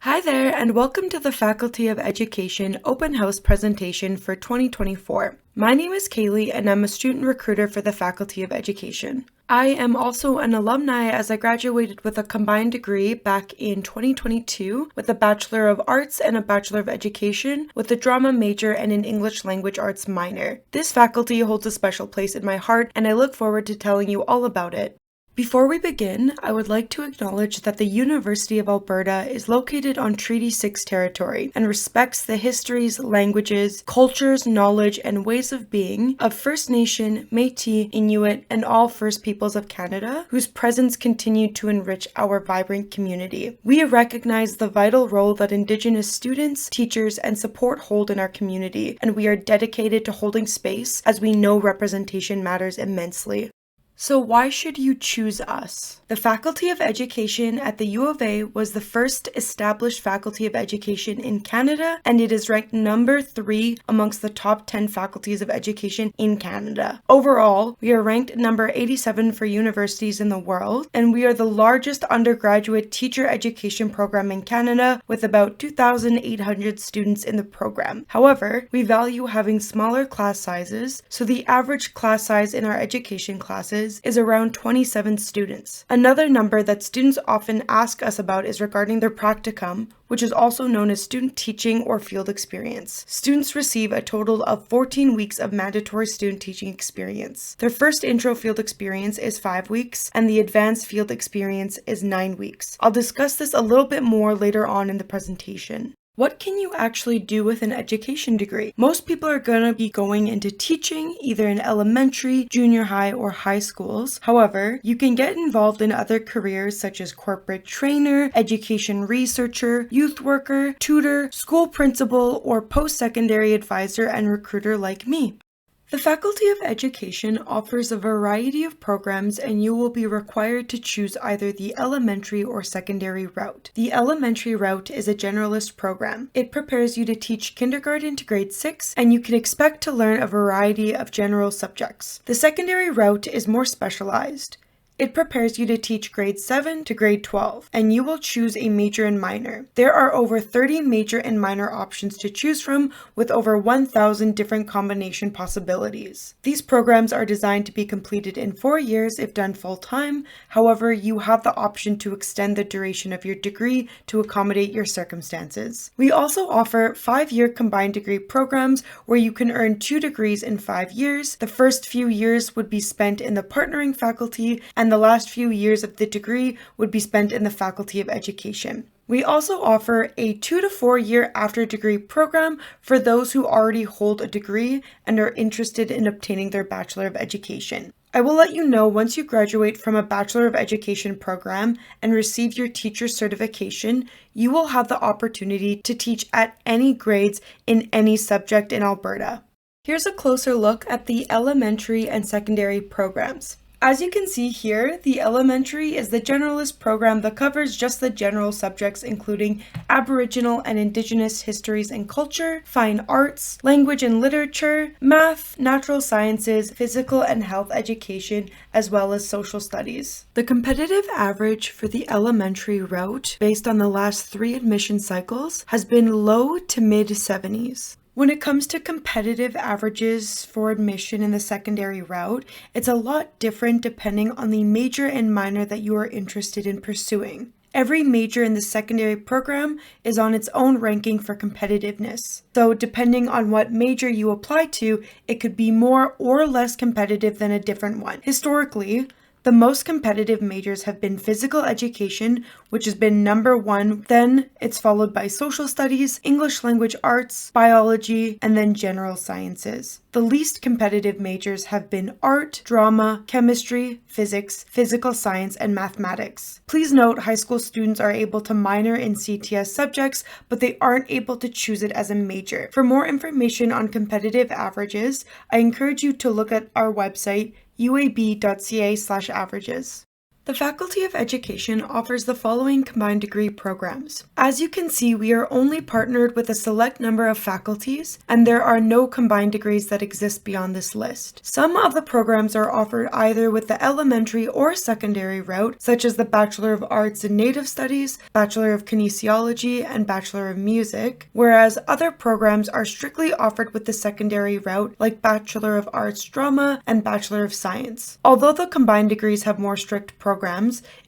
Hi there, and welcome to the Faculty of Education Open House presentation for 2024. My name is Kaylee, and I'm a student recruiter for the Faculty of Education. I am also an alumni as I graduated with a combined degree back in 2022 with a Bachelor of Arts and a Bachelor of Education with a drama major and an English language arts minor. This faculty holds a special place in my heart, and I look forward to telling you all about it. Before we begin, I would like to acknowledge that the University of Alberta is located on Treaty 6 territory and respects the histories, languages, cultures, knowledge, and ways of being of First Nation, Métis, Inuit, and all First Peoples of Canada, whose presence continue to enrich our vibrant community. We recognize the vital role that Indigenous students, teachers, and support hold in our community, and we are dedicated to holding space as we know representation matters immensely. So why should you choose us? The Faculty of Education at the U of A was the first established Faculty of Education in Canada, and it is ranked number 3 amongst the top 10 faculties of education in Canada. Overall, we are ranked number 87 for universities in the world, and we are the largest undergraduate teacher education program in Canada with about 2,800 students in the program. However, we value having smaller class sizes, so the average class size in our education classes is around 27 students. Another number that students often ask us about is regarding their practicum, which is also known as student teaching or field experience. Students receive a total of 14 weeks of mandatory student teaching experience. Their first intro field experience is 5 weeks, and the advanced field experience is 9 weeks. I'll discuss this a little bit more later on in the presentation. What can you actually do with an education degree? Most people are going to be going into teaching, either in elementary, junior high, or high schools. However, you can get involved in other careers such as corporate trainer, education researcher, youth worker, tutor, school principal, or post-secondary advisor and recruiter like me. The Faculty of Education offers a variety of programs, and you will be required to choose either the elementary or secondary route. The elementary route is a generalist program. It prepares you to teach kindergarten to grade 6, and you can expect to learn a variety of general subjects. The secondary route is more specialized. It prepares you to teach grade 7 to grade 12, and you will choose a major and minor. There are over 30 major and minor options to choose from, with over 1,000 different combination possibilities. These programs are designed to be completed in 4 years if done full-time. However, you have the option to extend the duration of your degree to accommodate your circumstances. We also offer 5-year combined degree programs where you can earn 2 degrees in 5 years. The first few years would be spent in the partnering faculty, and the last few years of the degree would be spent in the Faculty of Education. We also offer a 2 to 4 year after degree program for those who already hold a degree and are interested in obtaining their Bachelor of Education. I will let you know once you graduate from a Bachelor of Education program and receive your teacher certification, you will have the opportunity to teach at any grades in any subject in Alberta. Here's a closer look at the elementary and secondary programs. As you can see here, the elementary is the generalist program that covers just the general subjects including Aboriginal and Indigenous histories and culture, fine arts, language and literature, math, natural sciences, physical and health education, as well as social studies. The competitive average for the elementary route, based on the last 3 admission cycles, has been low to mid-70s. When it comes to competitive averages for admission in the secondary route, it's a lot different depending on the major and minor that you are interested in pursuing. Every major in the secondary program is on its own ranking for competitiveness. So depending on what major you apply to, it could be more or less competitive than a different one. Historically, the most competitive majors have been physical education, which has been number 1, then it's followed by social studies, English language arts, biology, and then general sciences. The least competitive majors have been art, drama, chemistry, physics, physical science, and mathematics. Please note high school students are able to minor in CTS subjects, but they aren't able to choose it as a major. For more information on competitive averages, I encourage you to look at our website, uab.ca/averages. The Faculty of Education offers the following combined degree programs. As you can see, we are only partnered with a select number of faculties, and there are no combined degrees that exist beyond this list. Some of the programs are offered either with the elementary or secondary route, such as the Bachelor of Arts in Native Studies, Bachelor of Kinesiology, and Bachelor of Music, whereas other programs are strictly offered with the secondary route, like Bachelor of Arts Drama and Bachelor of Science. Although the combined degrees have more strict programs,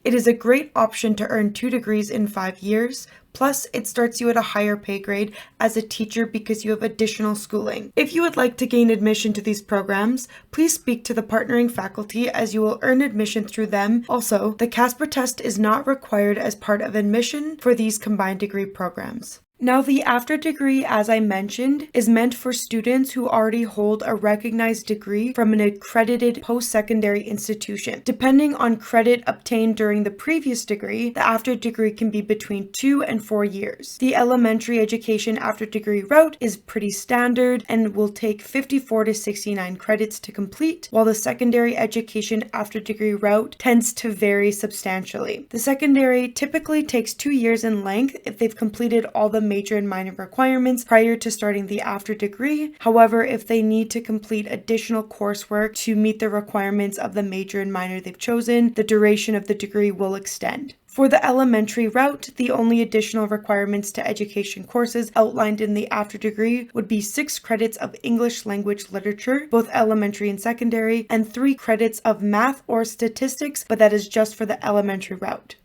it is a great option to earn 2 degrees in 5 years. Plus, it starts you at a higher pay grade as a teacher because you have additional schooling. If you would like to gain admission to these programs, please speak to the partnering faculty as you will earn admission through them. Also, the CASPER test is not required as part of admission for these combined degree programs. Now, the after degree, as I mentioned, is meant for students who already hold a recognized degree from an accredited post-secondary institution. Depending on credit obtained during the previous degree, the after degree can be between 2 and 4 years. The elementary education after degree route is pretty standard and will take 54 to 69 credits to complete, while the secondary education after degree route tends to vary substantially. The secondary typically takes 2 years in length if they've completed all the major and minor requirements prior to starting the after degree. However, if they need to complete additional coursework to meet the requirements of the major and minor they've chosen, the duration of the degree will extend. For the elementary route, the only additional requirements to education courses outlined in the after degree would be 6 credits of English language literature, both elementary and secondary, and 3 credits of math or statistics, but that is just for the elementary route.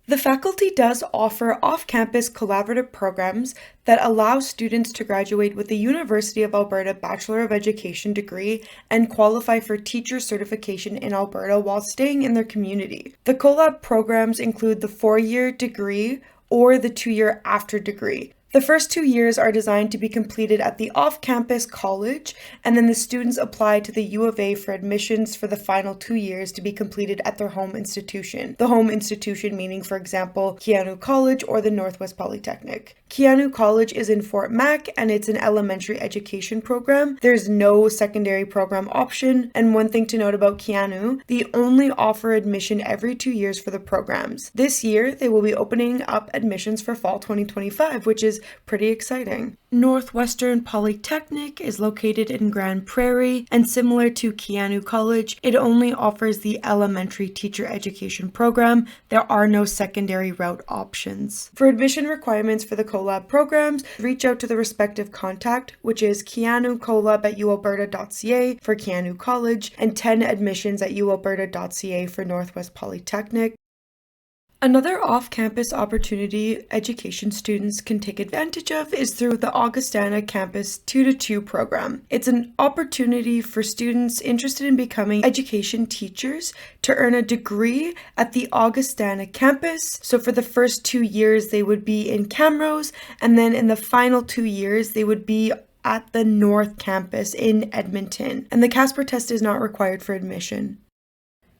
The faculty does offer off-campus collaborative programs that allow students to graduate with the University of Alberta Bachelor of Education degree and qualify for teacher certification in Alberta while staying in their community. The collab programs include the 4-year degree or the 2-year after degree. The first 2 years are designed to be completed at the off-campus college, and then the students apply to the U of A for admissions for the final 2 years to be completed at their home institution. The home institution meaning, for example, Keanu College or the Northwest Polytechnic. Keanu College is in Fort Mac, and it's an elementary education program. There's no secondary program option, and one thing to note about Keanu, they only offer admission every 2 years for the programs. This year, they will be opening up admissions for fall 2025, which is pretty exciting. Northwestern Polytechnic is located in Grand Prairie, and similar to Keanu College, it only offers the elementary teacher education program. There are no secondary route options. For admission requirements for the collab programs, reach out to the respective contact, which is keanucollab@ualberta.ca for Keanu College and 10 admissions at ualberta.ca for Northwest Polytechnic. Another off-campus opportunity education students can take advantage of is through the Augustana Campus 2-2 program. It's an opportunity for students interested in becoming education teachers to earn a degree at the Augustana campus. So for the first 2 years, they would be in Camrose, and then in the final 2 years, they would be at the North Campus in Edmonton. And the CASPER test is not required for admission.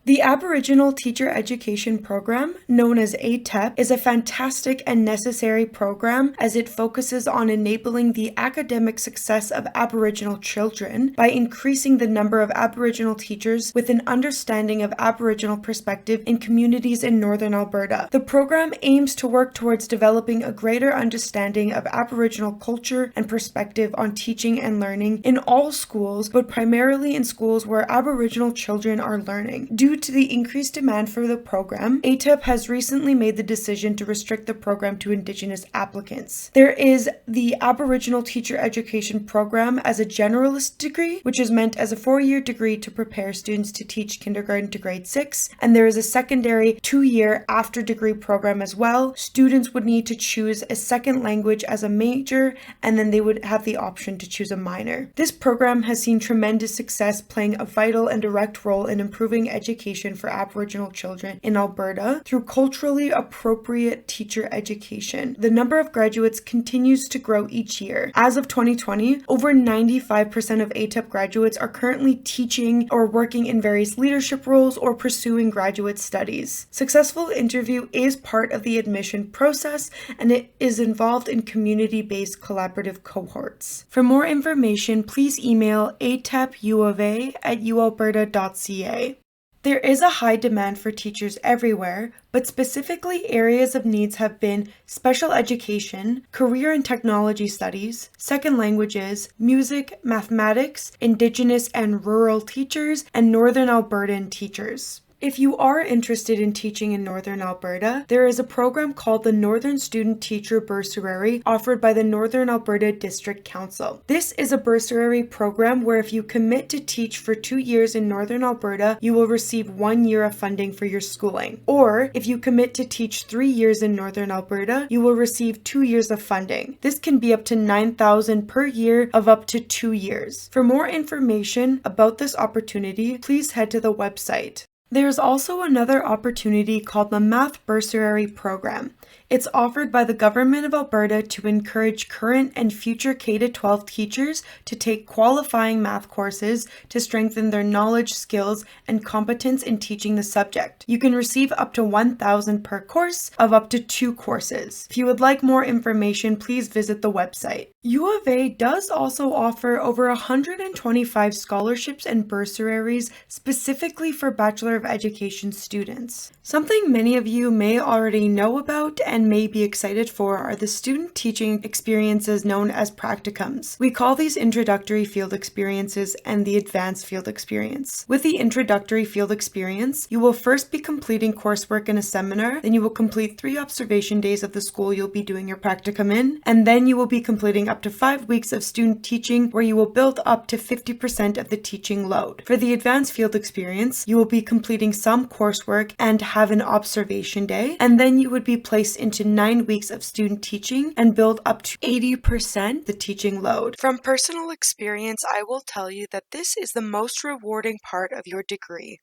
The Aboriginal Teacher Education Program, known as ATEP, is a fantastic and necessary program as it focuses on enabling the academic success of Aboriginal children by increasing the number of Aboriginal teachers with an understanding of Aboriginal perspective in communities in Northern Alberta. The program aims to work towards developing a greater understanding of Aboriginal culture and perspective on teaching and learning in all schools, but primarily in schools where Aboriginal children are learning. Due to the increased demand for the program, ATEP has recently made the decision to restrict the program to Indigenous applicants. There is the Aboriginal Teacher Education Program as a generalist degree, which is meant as a 4-year degree to prepare students to teach kindergarten to grade 6, and there is a secondary 2-year after degree program as well. Students would need to choose a second language as a major, and then they would have the option to choose a minor. This program has seen tremendous success, playing a vital and direct role in improving education for Aboriginal children in Alberta through culturally appropriate teacher education. The number of graduates continues to grow each year. As of 2020, over 95% of ATEP graduates are currently teaching or working in various leadership roles or pursuing graduate studies. Successful interview is part of the admission process, and it is involved in community-based collaborative cohorts. For more information, please email atepuofa@ualberta.ca. There is a high demand for teachers everywhere, but specifically areas of needs have been special education, career and technology studies, second languages, music, mathematics, Indigenous and rural teachers, and Northern Albertan teachers. If you are interested in teaching in Northern Alberta, there is a program called the Northern Student Teacher Bursary offered by the Northern Alberta District Council. This is a bursary program where if you commit to teach for 2 years in Northern Alberta, you will receive 1 year of funding for your schooling. Or if you commit to teach 3 years in Northern Alberta, you will receive 2 years of funding. This can be up to $9,000 per year of up to 2 years. For more information about this opportunity, please head to the website. There's also another opportunity called the Math Bursary Program. It's offered by the Government of Alberta to encourage current and future K-12 teachers to take qualifying math courses to strengthen their knowledge, skills, and competence in teaching the subject. You can receive up to $1,000 per course of up to 2 courses. If you would like more information, please visit the website. U of A does also offer over 125 scholarships and bursaries specifically for Bachelor of Education students. Something many of you may already know about and may be excited for are the student teaching experiences known as practicums. We call these introductory field experiences and the advanced field experience. With the introductory field experience, you will first be completing coursework in a seminar, then you will complete 3 observation days of the school you'll be doing your practicum in, and then you will be completing up to 5 weeks of student teaching where you will build up to 50% of the teaching load. For the advanced field experience, you will be completing some coursework and have an observation day, and then you would be placed into 9 weeks of student teaching and build up to 80% the teaching load. From personal experience, I will tell you that this is the most rewarding part of your degree.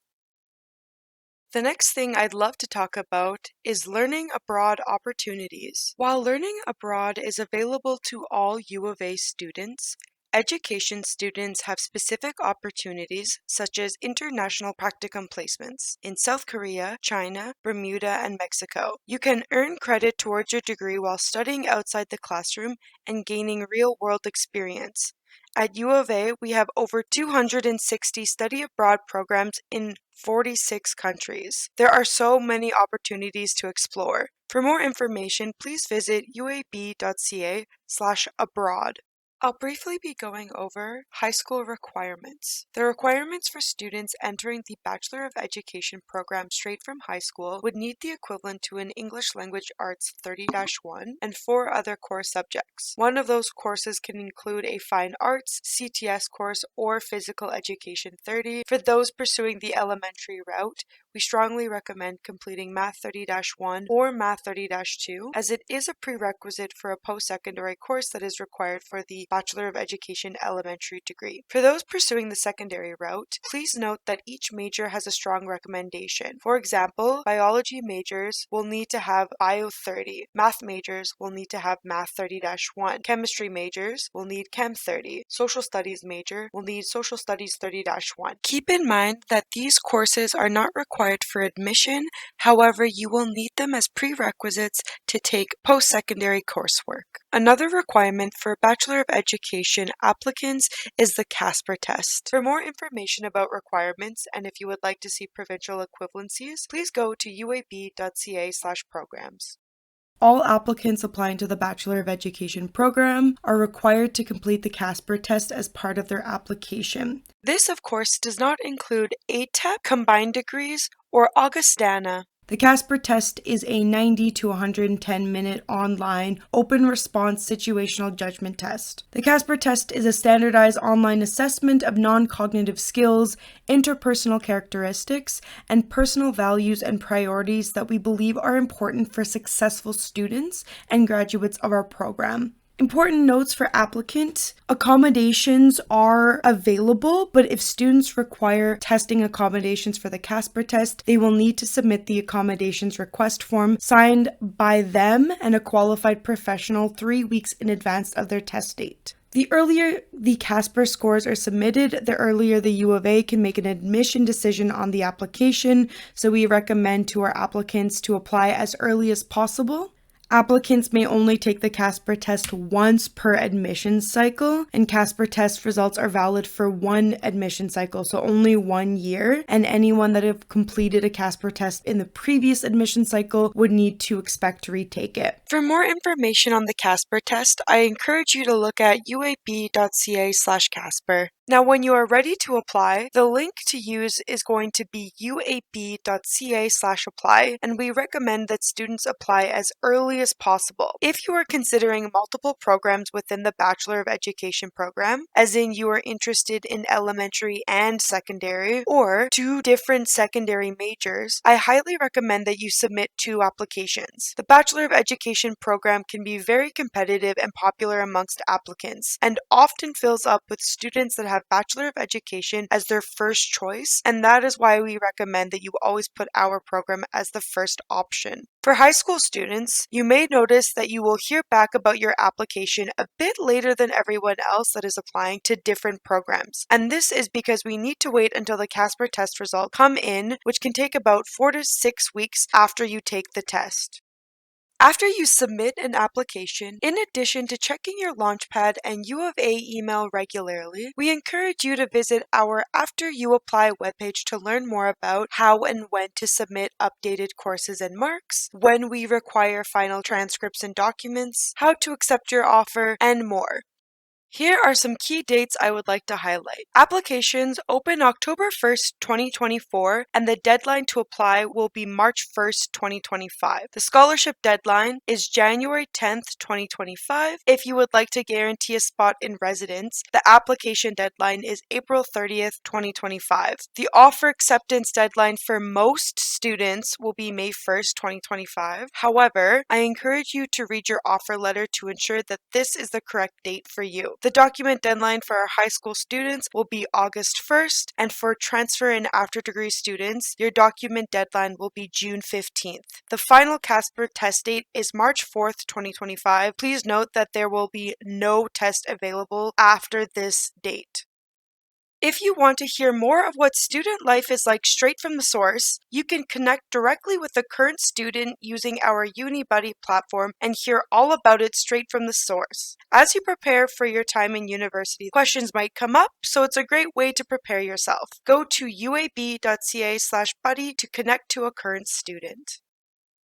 The next thing I'd love to talk about is learning abroad opportunities. While learning abroad is available to all U of A students, education students have specific opportunities such as international practicum placements in South Korea, China, Bermuda, and Mexico. You can earn credit towards your degree while studying outside the classroom and gaining real-world experience. At U of A, we have over 260 study abroad programs in 46 countries. There are so many opportunities to explore. For more information, please visit uab.ca/abroad. I'll briefly be going over high school requirements. The requirements for students entering the Bachelor of Education program straight from high school would need the equivalent to an English Language Arts 30-1 and 4 other core subjects. One of those courses can include a Fine Arts, CTS course, or Physical Education 30. For those pursuing the elementary route, we strongly recommend completing Math 30-1 or Math 30-2 as it is a prerequisite for a post-secondary course that is required for the Bachelor of Education elementary degree. For those pursuing the secondary route, please note that each major has a strong recommendation. For example, biology majors will need to have Bio 30, math majors will need to have Math 30-1, chemistry majors will need Chem 30, social studies major will need Social Studies 30-1. Keep in mind that these courses are not required for admission, however, you will need them as prerequisites to take post-secondary coursework. Another requirement for Bachelor of Education applicants is the Casper test. For more information about requirements and if you would like to see provincial equivalencies, please go to uab.ca/programs. All applicants applying to the Bachelor of Education program are required to complete the Casper test as part of their application. This, of course, does not include ATEP, combined degrees, or Augustana. The Casper test is a 90 to 110-minute online open response situational judgment test. The Casper test is a standardized online assessment of non-cognitive skills, interpersonal characteristics, and personal values and priorities that we believe are important for successful students and graduates of our program. Important notes for applicant: accommodations are available, but if students require testing accommodations for the Casper test, they will need to submit the accommodations request form signed by them and a qualified professional 3 weeks in advance of their test date. The earlier the Casper scores are submitted, the earlier the U of A can make an admission decision on the application, so we recommend to our applicants to apply as early as possible. Applicants may only take the Casper test once per admission cycle, and Casper test results are valid for one admission cycle, so only 1 year, and anyone that have completed a Casper test in the previous admission cycle would need to expect to retake it. For more information on the Casper test, I encourage you to look at uab.ca/Casper. Now, when you are ready to apply, the link to use is going to be uab.ca/apply, and we recommend that students apply as early as possible. If you are considering multiple programs within the Bachelor of Education program, as in you are interested in elementary and secondary, or 2 different secondary majors, I highly recommend that you submit 2 applications. The Bachelor of Education program can be very competitive and popular amongst applicants, and often fills up with students that have Bachelor of Education as their first choice, and that is why we recommend that you always put our program as the first option. For high school students, you may notice that you will hear back about your application a bit later than everyone else that is applying to different programs, and this is because we need to wait until the Casper test results come in, which can take about 4 to 6 weeks after you take the test. After you submit an application, in addition to checking your Launchpad and U of A email regularly, we encourage you to visit our After You Apply webpage to learn more about how and when to submit updated courses and marks, when we require final transcripts and documents, how to accept your offer, and more. Here are some key dates I would like to highlight. Applications open October 1st, 2024, and the deadline to apply will be March 1st, 2025. The scholarship deadline is January 10th, 2025. If you would like to guarantee a spot in residence, the application deadline is April 30th, 2025. The offer acceptance deadline for most students will be May 1st, 2025. However, I encourage you to read your offer letter to ensure that this is the correct date for you. The document deadline for our high school students will be August 1st, and for transfer and after-degree students, your document deadline will be June 15th. The final Casper test date is March 4th, 2025. Please note that there will be no test available after this date. If you want to hear more of what student life is like straight from the source, you can connect directly with the current student using our UniBuddy platform and hear all about it straight from the source. As you prepare for your time in university, questions might come up, so it's a great way to prepare yourself. Go to uab.ca/buddy to connect to a current student.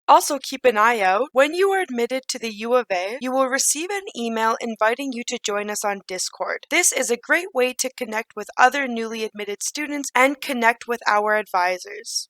Also, keep an eye out. When you are admitted to the U of A, you will receive an email inviting you to join us on Discord. This is a great way to connect with other newly admitted students and connect with our advisors.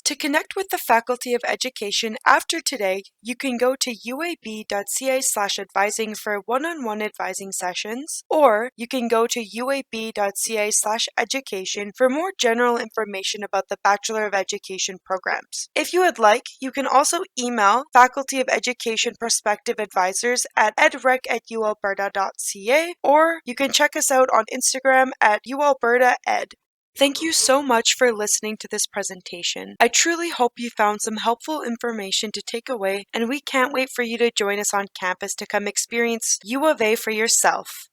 To connect with the Faculty of Education after today, you can go to uab.ca/advising for one-on-one advising sessions, or you can go to uab.ca/education for more general information about the Bachelor of Education programs. If you would like, you can also email Faculty of Education prospective advisors at edrec@ualberta.ca, or you can check us out on Instagram at ualbertaed. Thank you so much for listening to this presentation. I truly hope you found some helpful information to take away, and we can't wait for you to join us on campus to come experience U of A for yourself.